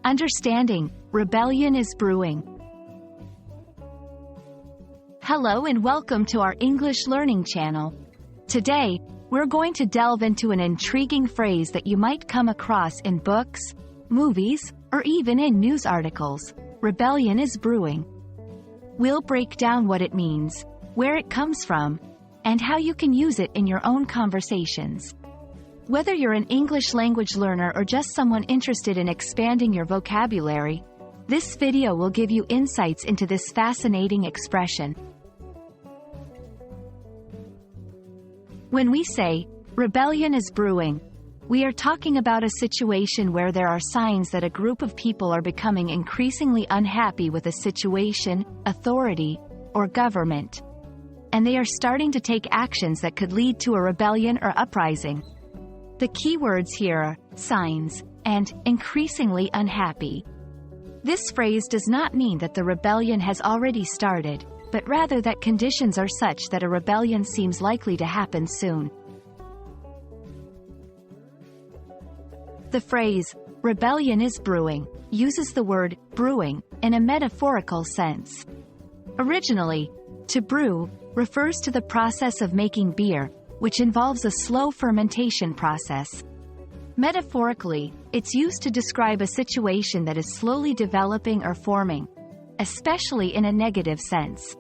Understanding Rebellion is Brewing. Hello and welcome to our English learning channel. Today, we're going to delve into an intriguing phrase that you might come across in books, movies, or even in news articles. Rebellion is brewing. We'll break down what it means, where it comes from, and how you can use it in your own conversations. Whether you're an English language learner or just someone interested in expanding your vocabulary, this video will give you insights into this fascinating expression. When we say, rebellion is brewing, we are talking about a situation where there are signs that a group of people are becoming increasingly unhappy with a situation, authority, or government, and they are starting to take actions that could lead to a rebellion or uprising. The key words here are signs and increasingly unhappy. This phrase does not mean that the rebellion has already started, but rather that conditions are such that a rebellion seems likely to happen soon. The phrase, rebellion is brewing, uses the word brewing in a metaphorical sense. Originally, to brew refers to the process of making beer, which involves a slow fermentation process. Metaphorically, it's used to describe a situation that is slowly developing or forming, especially in a negative sense.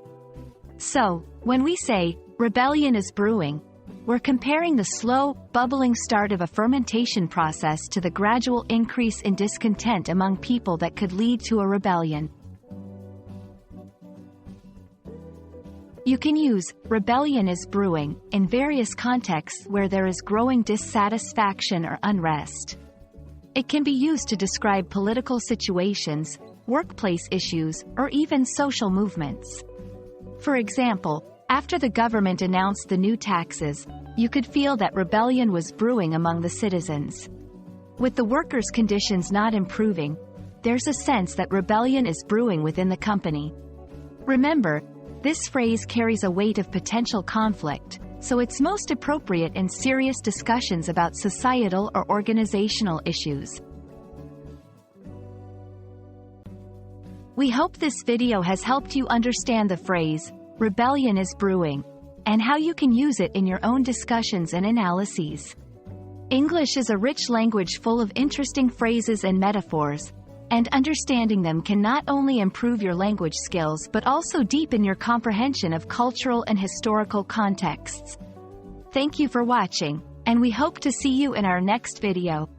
So, when we say, rebellion is brewing, we're comparing the slow, bubbling start of a fermentation process to the gradual increase in discontent among people that could lead to a rebellion. You can use rebellion is brewing in various contexts where there is growing dissatisfaction or unrest. It can be used to describe political situations, workplace issues, or even social movements. For example, after the government announced the new taxes, you could feel that rebellion was brewing among the citizens. With the workers' conditions not improving, there's a sense that rebellion is brewing within the company. Remember, this phrase carries a weight of potential conflict, so it's most appropriate in serious discussions about societal or organizational issues. We hope this video has helped you understand the phrase, rebellion is brewing, and how you can use it in your own discussions and analyses. English is a rich language full of interesting phrases and metaphors, and understanding them can not only improve your language skills but also deepen your comprehension of cultural and historical contexts. Thank you for watching, and we hope to see you in our next video.